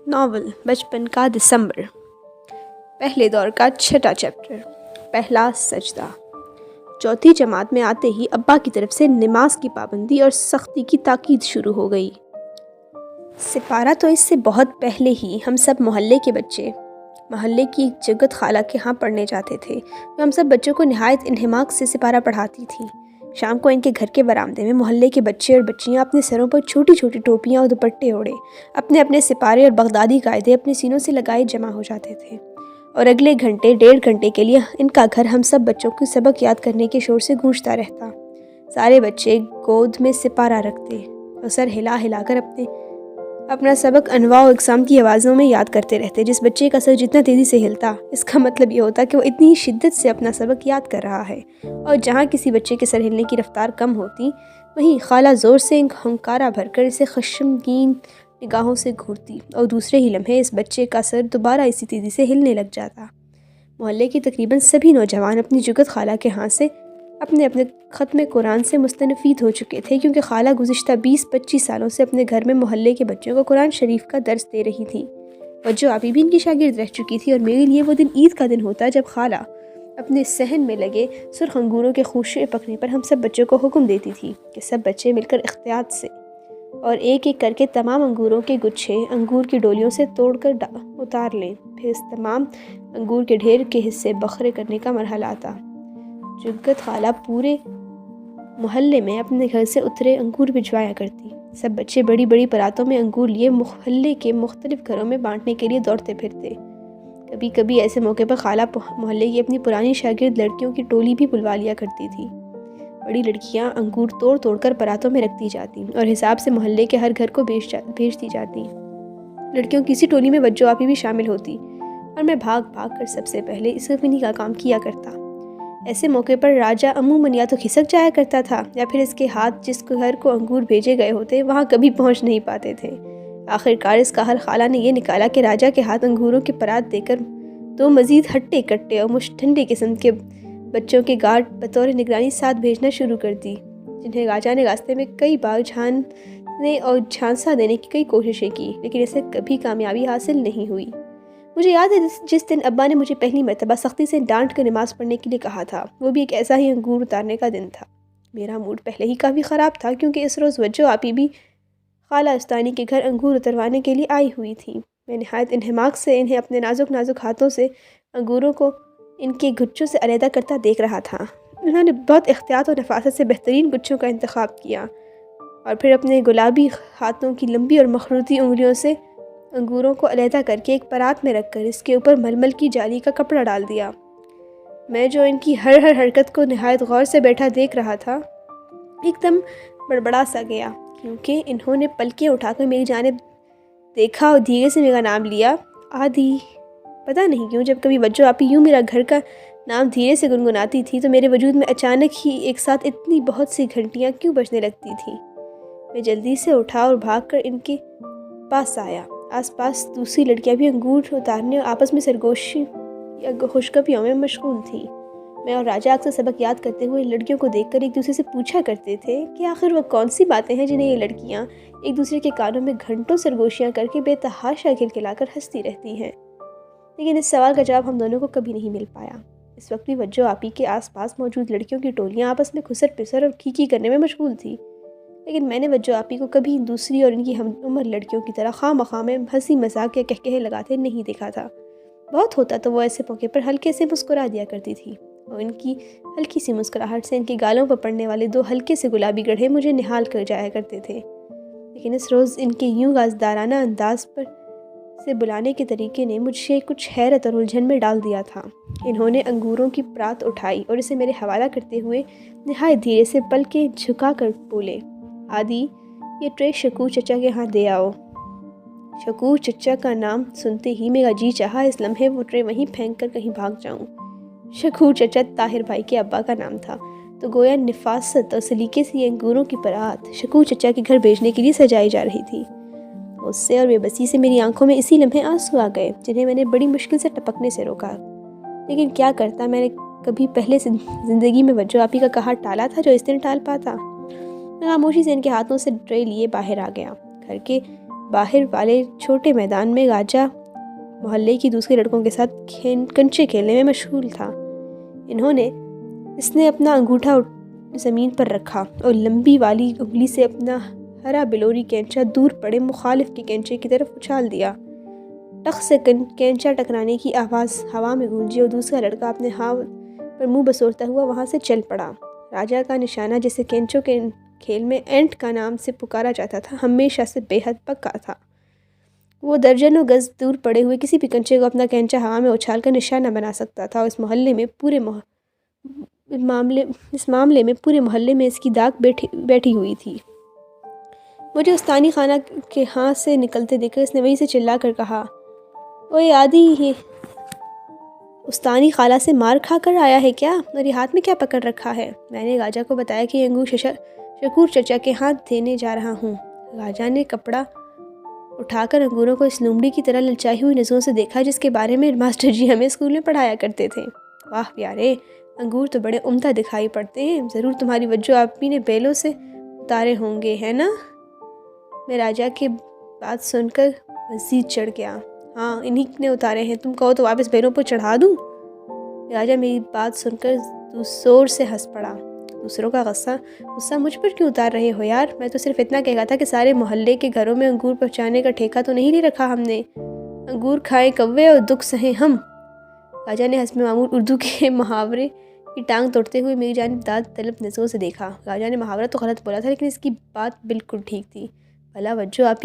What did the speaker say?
Novel بچپن کا دسمبر، پہلے دور کا چھٹا چیپٹر، پہلا سجدہ۔ چوتھی جماعت میں آتے ہی ابا کی طرف سے نماز کی پابندی اور سختی کی تاکید شروع ہو گئی۔ سپارہ تو اس سے بہت پہلے ہی ہم سب محلے کے بچے محلے کی ایک جگت خالہ کے ہاں پڑھنے جاتے تھے، جو ہم سب بچوں کو نہایت انہماک سے سپارہ پڑھاتی تھی۔ شام کو ان کے گھر کے برآمدے میں محلے کے بچے اور بچیاں اپنے سروں پر چھوٹی چھوٹی ٹوپیاں اور دوپٹے اوڑھے اپنے اپنے سپارے اور بغدادی قاعدے اپنے سینوں سے لگائے جمع ہو جاتے تھے، اور اگلے ڈیڑھ گھنٹے کے لیے ان کا گھر ہم سب بچوں کو سبق یاد کرنے کے شور سے گونجتا رہتا۔ سارے بچے گود میں سپارہ رکھتے اور سر ہلا ہلا کر اپنا سبق انواع و اقسام کی آوازوں میں یاد کرتے رہتے۔ جس بچے کا سر جتنا تیزی سے ہلتا، اس کا مطلب یہ ہوتا کہ وہ اتنی شدت سے اپنا سبق یاد کر رہا ہے، اور جہاں کسی بچے کے سر ہلنے کی رفتار کم ہوتی، وہیں خالہ زور سے ہنکارا بھر کر اسے خشمگین نگاہوں سے گھورتی، اور دوسرے ہی لمحے اس بچے کا سر دوبارہ اسی تیزی سے ہلنے لگ جاتا۔ محلے کے تقریباً سبھی نوجوان اپنی جگت خالہ کے ہاں سے اپنے ختم قرآن سے مستفید ہو چکے تھے، کیونکہ خالہ گزشتہ 20-25 سالوں سے اپنے گھر میں محلے کے بچوں کو قرآن شریف کا درس دے رہی تھی۔ وجہ آپی بھی ان کی شاگرد رہ چکی تھی، اور میرے لیے وہ دن عید کا دن ہوتا جب خالہ اپنے صحن میں لگے سرخ انگوروں کے خوشے پکنے پر ہم سب بچوں کو حکم دیتی تھی کہ سب بچے مل کر احتیاط سے اور ایک ایک کر کے تمام انگوروں کے گچھے انگور کی ڈولیوں سے توڑ کر اتار لیں۔ پھر اس تمام انگور کے ڈھیر کے حصے بکھرے کرنے کا مرحلہ آتا۔ جگت خالہ پورے محلے میں اپنے گھر سے اترے انگور بھجوایا کرتی۔ سب بچے بڑی بڑی پراتوں میں انگور لیے محلے کے مختلف گھروں میں بانٹنے کے لیے دوڑتے پھرتے۔ کبھی کبھی ایسے موقع پر خالہ محلے کی اپنی پرانی شاگرد لڑکیوں کی ٹولی بھی بلوا لیا کرتی تھی۔ بڑی لڑکیاں انگور توڑ توڑ کر پراتوں میں رکھتی جاتی اور حساب سے محلے کے ہر گھر کو بھیجتی جاتی۔ لڑکیوں کی اسی ٹولی میں وجہ آپی بھی شامل ہوتی، اور میں بھاگ بھاگ کر سب سے پہلے اس انہی کا کام کیا کرتا۔ ایسے موقع پر راجہ عموماً یا تو کھسک جایا کرتا تھا، یا پھر اس کے ہاتھ جس گھر کو انگور بھیجے گئے ہوتے وہاں کبھی پہنچ نہیں پاتے تھے۔ آخر کار اس کا حل خالہ نے یہ نکالا کہ راجہ کے ہاتھ انگوروں کے پرات دے کر 2 مزید ہٹے کٹے اور مشت ٹھنڈے قسم کے بچوں کے گارڈ بطور نگرانی ساتھ بھیجنا شروع کر دی، جنہیں راجہ نے راستے میں کئی بار جھاننے اور جھانسا دینے کی کئی کوششیں کی، لیکن اسے کبھی کامیابی حاصل نہیں ہوئی۔ مجھے یاد ہے جس دن ابا نے مجھے پہلی مرتبہ سختی سے ڈانٹ کر نماز پڑھنے کے لیے کہا تھا، وہ بھی ایک ایسا ہی انگور اتارنے کا دن تھا۔ میرا موڈ پہلے ہی کافی خراب تھا، کیونکہ اس روز وجہ آپی بھی خالہ استانی کے گھر انگور اتروانے کے لیے آئی ہوئی تھی۔ میں نہایت انہماک سے انہیں اپنے نازک نازک ہاتھوں سے انگوروں کو ان کے گچھوں سے علیحدہ کرتا دیکھ رہا تھا۔ انہوں نے بہت احتیاط اور نفاست سے بہترین گچھوں کا انتخاب کیا، اور پھر اپنے گلابی ہاتھوں کی لمبی اور مخروطی انگلیوں سے انگوروں کو علیحدہ کر کے ایک پرات میں رکھ کر اس کے اوپر ململ کی جالی کا کپڑا ڈال دیا۔ میں جو ان کی ہر حرکت کو نہایت غور سے بیٹھا دیکھ رہا تھا، ایک دم بڑبڑا سا گیا، کیونکہ انہوں نے پلکیں اٹھا کر میری جانب دیکھا اور دھیرے سے میرا نام لیا، آدھی۔ پتہ نہیں کیوں جب کبھی وجہ آپی یوں میرا گھر کا نام دھیرے سے گنگناتی تھی تو میرے وجود میں اچانک ہی ایک ساتھ اتنی بہت سی گھنٹیاں کیوں بجنے لگتی تھیں۔ میں جلدی سے اٹھا اور بھاگ کر ان کے پاس آیا۔ آس پاس دوسری لڑکیاں بھی انگور اتارنے اور آپس میں سرگوشی یا خوشگپیوں میں مشغول تھیں۔ میں اور راجہ اکثر سبق یاد کرتے ہوئے لڑکیوں کو دیکھ کر ایک دوسرے سے پوچھا کرتے تھے کہ آخر وہ کون سی باتیں ہیں جنہیں یہ لڑکیاں ایک دوسرے کے کانوں میں گھنٹوں سرگوشیاں کر کے بے تحاشا کھلکھلا کر ہنستی رہتی ہیں، لیکن اس سوال کا جواب ہم دونوں کو کبھی نہیں مل پایا۔ اس وقت بھی وجہ آپی کے آس پاس موجود لڑکیوں کی ٹولیاں آپس میں خسر پسر اور کھیکی کرنے میں مشغول تھی، لیکن میں نے وجہ آپی کو کبھی دوسری اور ان کی ہم عمر لڑکیوں کی طرح خواہ مخواہ میں ہنسی مذاق یا کہکہے لگاتے نہیں دیکھا تھا۔ بہت ہوتا تو وہ ایسے موقع پر ہلکے سے مسکرا دیا کرتی تھی، اور ان کی ہلکی سی مسکراہٹ سے ان کے گالوں پر پڑنے والے 2 ہلکے سے گلابی گڑھے مجھے نہال کر جایا کرتے تھے۔ لیکن اس روز ان کے یوں رازدارانہ انداز پر سے بلانے کے طریقے نے مجھے کچھ حیرت اور الجھن میں ڈال دیا تھا۔ انہوں نے انگوروں کی پرات اٹھائی اور اسے میرے حوالہ کرتے ہوئے نہایت دھیرے سے پلکیں جھکا کر بولے، آدھی یہ ٹرے شکور چچا کے ہاں دے آؤ۔ شکور چچا کا نام سنتے ہی میرا جی چاہا اس لمحے وہ ٹرے وہیں پھینک کر کہیں بھاگ جاؤں۔ شکور چچا طاہر بھائی کے ابا کا نام تھا، تو گویا نفاست اور سلیقے سے یہ انگوروں کی پرات شکور چچا کے گھر بھیجنے کے لیے سجائی جا رہی تھی۔ اس سے اور بے بسی سے میری آنکھوں میں اسی لمحے آنسو آ گئے، جنہیں میں نے بڑی مشکل سے ٹپکنے سے روکا، لیکن کیا کرتا، میں نے کبھی پہلے زندگی میں وجہ آپی کا کہا ٹالا تھا جو اس دن ٹال پاتا؟ میں خاموشی سے ان کے ہاتھوں سے ٹرے لیے باہر آ گیا۔ گھر کے باہر والے چھوٹے میدان میں راجا محلے کی دوسرے لڑکوں کے ساتھ کنچے کھیلنے میں مشغول تھا۔ اس نے اپنا انگوٹھا زمین پر رکھا اور لمبی والی انگلی سے اپنا ہرا بلوری کینچا دور پڑے مخالف کے کینچے کی طرف اچھال دیا۔ ٹخ سے کینچا ٹکرانے کی آواز ہوا میں گونجی اور دوسرا لڑکا اپنے ہاتھ پر منہ بسورتا ہوا وہاں سے چل پڑا۔ راجا کا نشانہ، جسے کینچوں کے کھیل میں اینٹ کا نام سے پکارا جاتا تھا، ہمیشہ سے بے حد پکا تھا۔ وہ درجنوں گز دور پڑے ہوئے کسی بھی کنچے کو اپنا کینچا ہوا میں اچھال کر نشانہ بنا سکتا تھا اور اس معاملے میں پورے محلے میں اس کی داغ بیٹھی ہوئی تھی۔ مجھے استانی خانہ کے ہاتھ سے نکلتے دیکھ کر اس نے وہیں سے چلا کر کہا، اوے عادی، یہ استانی خالہ سے مار کھا کر آیا ہے کیا؟ اور یہ ہاتھ میں کیا پکڑ رکھا ہے؟ میں نے راجا کو بتایا کہ یہ انگور شکور چچا کے ہاتھ دینے جا رہا ہوں۔ راجا نے کپڑا اٹھا کر انگوروں کو اس لومڑی کی طرح للچائی ہوئی نظروں سے دیکھا جس کے بارے میں ماسٹر جی ہمیں اسکول میں پڑھایا کرتے تھے۔ واہ پیارے، انگور تو بڑے عمدہ دکھائی پڑتے ہیں، ضرور تمہاری وجہ آپی نے بیلوں سے اتارے ہوں گے، ہے نا؟ میں راجا کے بات سن کر مزید چڑھ گیا۔ ہاں، انہی نے اتارے ہیں، تم کہو تو واپس بیلوں پر چڑھا دوں؟ راجا میری بات سن کر زور سے ہنس پڑا۔ دوسروں کا غصہ مجھ پر کیوں اتار رہے ہو یار؟ میں تو صرف اتنا کہا تھا کہ سارے محلے کے گھروں میں انگور پہنچانے کا ٹھیکہ تو نہیں لے رکھا ہم نے۔ انگور کھائیں کوے اور دکھ سہیں ہم۔ راجا نے حسب معمول اردو کے محاورے کی ٹانگ توڑتے ہوئے میری جانب داد طلب نظروں سے دیکھا۔ راجا نے محاورہ تو غلط بولا تھا لیکن اس کی بات بالکل ٹھیک تھی۔ بھلا وجہ آپی